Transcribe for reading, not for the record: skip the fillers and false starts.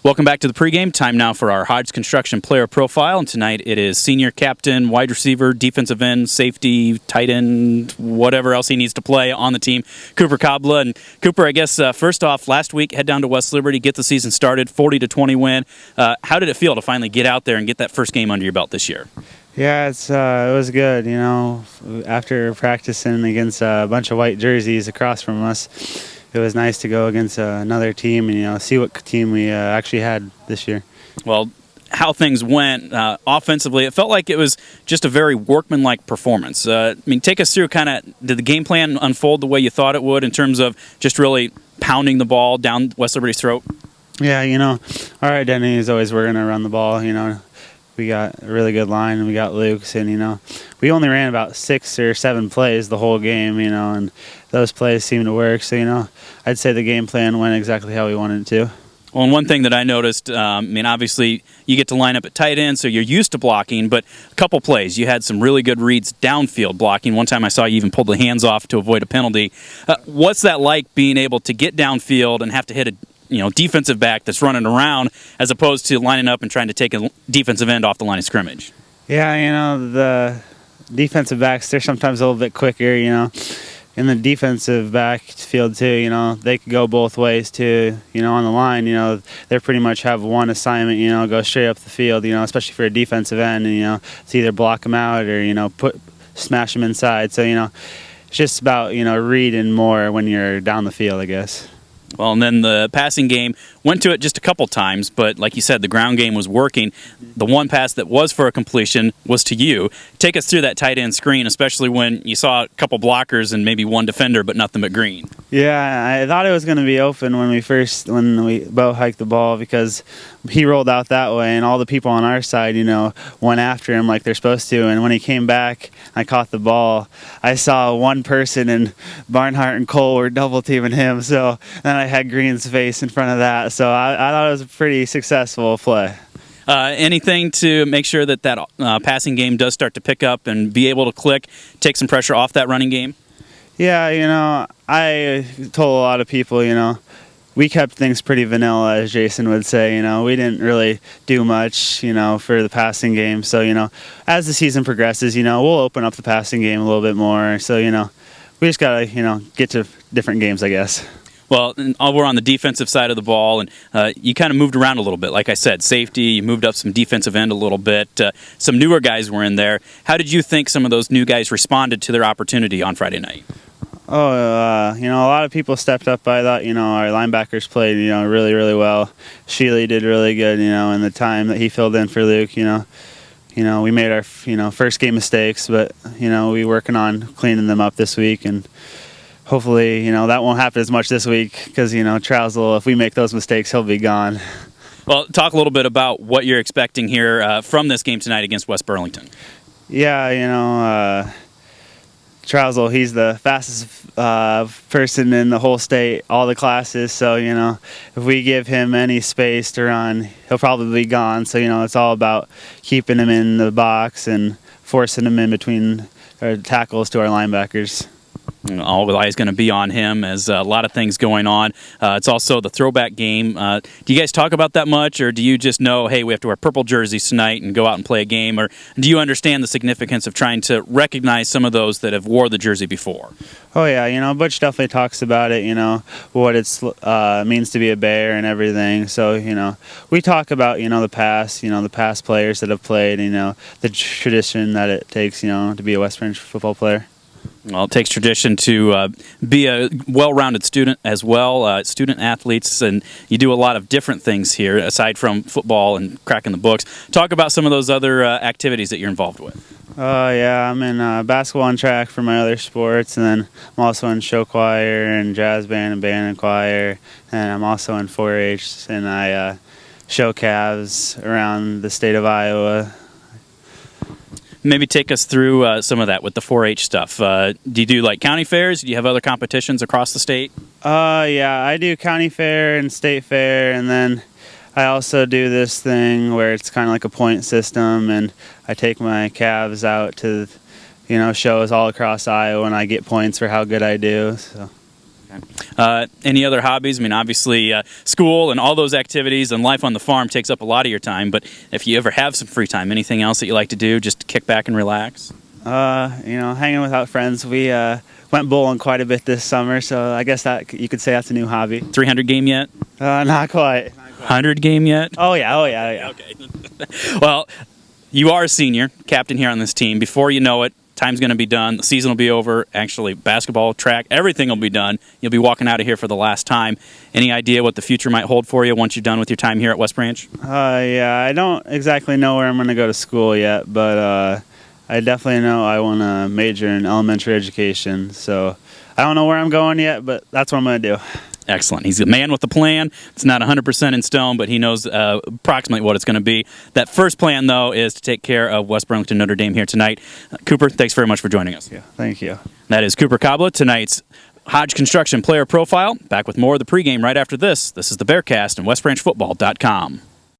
Welcome back to the pregame. Time now for our Hodge Construction Player Profile. And tonight it is senior captain, wide receiver, defensive end, safety, tight end, whatever else he needs to play on the team, Cooper Kabela. And Cooper, I guess first off, last week head down to West Liberty, get the season started, 40-20 win. How did it feel to finally get out there and get that first game under your belt this year? Yeah, it was good. You know, after practicing against a bunch of white jerseys across from us, it was nice to go against another team and see what team we actually had this year. Well, how things went offensively, it felt like it was just a very workmanlike performance. Take us through did the game plan unfold the way you thought it would in terms of just really pounding the ball down West Liberty's throat? Yeah, our identity is always we're going to run the ball. We got a really good line, and we got Luke's, and we only ran about 6 or 7 plays the whole game, and those plays seemed to work. So I'd say the game plan went exactly how we wanted it to. Well, and one thing that I noticed, obviously you get to line up at tight end, so you're used to blocking, but a couple plays, you had some really good reads downfield blocking. One time I saw you even pull the hands off to avoid a penalty. What's that like, being able to get downfield and have to hit a defensive back that's running around as opposed to lining up and trying to take a defensive end off the line of scrimmage? Yeah, the defensive backs, they're sometimes a little bit quicker, In the defensive backfield too, they could go both ways too, on the line, they pretty much have one assignment, go straight up the field, especially for a defensive end, and, it's either block them out or, smash them inside. So, it's just about, reading more when you're down the field, I guess. Well, and then the passing game went to it just a couple times, but like you said, the ground game was working. The one pass that was for a completion was to you. Take us through that tight end screen, especially when you saw a couple blockers and maybe one defender, but nothing but green. Yeah, I thought it was going to be open when we bow hiked the ball, because he rolled out that way, and all the people on our side, went after him like they're supposed to. And when he came back, I caught the ball. I saw one person, and Barnhart and Cole were double teaming him. So then I had Green's face in front of that. So I thought it was a pretty successful play. Anything to make sure that passing game does start to pick up and be able to click, take some pressure off that running game? Yeah, I told a lot of people, we kept things pretty vanilla, as Jason would say. We didn't really do much, for the passing game. So, as the season progresses, we'll open up the passing game a little bit more. So, we just got to, get to different games, I guess. Well, we're on the defensive side of the ball, and you kind of moved around a little bit. Like I said, safety, you moved up some defensive end a little bit. Some newer guys were in there. How did you think some of those new guys responded to their opportunity on Friday night? Oh, a lot of people stepped up. I thought, our linebackers played, really, really well. Sheely did really good, in the time that he filled in for Luke. We made our, first game mistakes, but, we working on cleaning them up this week, and hopefully, that won't happen as much this week, because, Trousel, if we make those mistakes, he'll be gone. Well, talk a little bit about what you're expecting here from this game tonight against West Burlington. Yeah, Trousel, he's the fastest person in the whole state, all the classes. So, if we give him any space to run, he'll probably be gone. So, it's all about keeping him in the box and forcing him in between our tackles to our linebackers. All the eye is going to be on him, as a lot of things going on. It's also the throwback game. Do you guys talk about that much, or do you just know, hey, we have to wear purple jerseys tonight and go out and play a game? Or do you understand the significance of trying to recognize some of those that have wore the jersey before? Oh, yeah. Butch definitely talks about it, what it means to be a Bear and everything. So, we talk about, the past players that have played, the tradition that it takes, to be a West Branch football player. Well, it takes tradition to be a well-rounded student as well, student athletes, and you do a lot of different things here aside from football and cracking the books. Talk about some of those other activities that you're involved with. Yeah, I'm in basketball and track for my other sports, and then I'm also in show choir and jazz band and band and choir, and I'm also in 4-H, and I show calves around the state of Iowa. Maybe take us through some of that with the 4-H stuff. Do you do like county fairs? Do you have other competitions across the state? Yeah, I do county fair and state fair, and then I also do this thing where it's kind of like a point system, and I take my calves out to, shows all across Iowa, and I get points for how good I do. So. Any other hobbies? I mean, obviously, school and all those activities and life on the farm takes up a lot of your time. But if you ever have some free time, anything else that you like to do just to kick back and relax? Hanging with our friends. We went bowling quite a bit this summer, so I guess that you could say that's a new hobby. 300 game yet? Not quite. 100 game yet? Oh yeah. Okay. Well, you are a senior, captain here on this team. Before you know it, time's going to be done. The season will be over. Actually, basketball, track, everything will be done. You'll be walking out of here for the last time. Any idea what the future might hold for you once you're done with your time here at West Branch? I don't exactly know where I'm going to go to school yet, but I definitely know I want to major in elementary education. So I don't know where I'm going yet, but that's what I'm going to do. Excellent. He's a man with a plan. It's not 100% in stone, but he knows approximately what it's going to be. That first plan, though, is to take care of West Burlington Notre Dame here tonight. Cooper, thanks very much for joining us. Yeah, thank you. That is Cooper Kabela, tonight's Hodge Construction Player Profile. Back with more of the pregame right after this. This is the Bearcast and WestBranchFootball.com.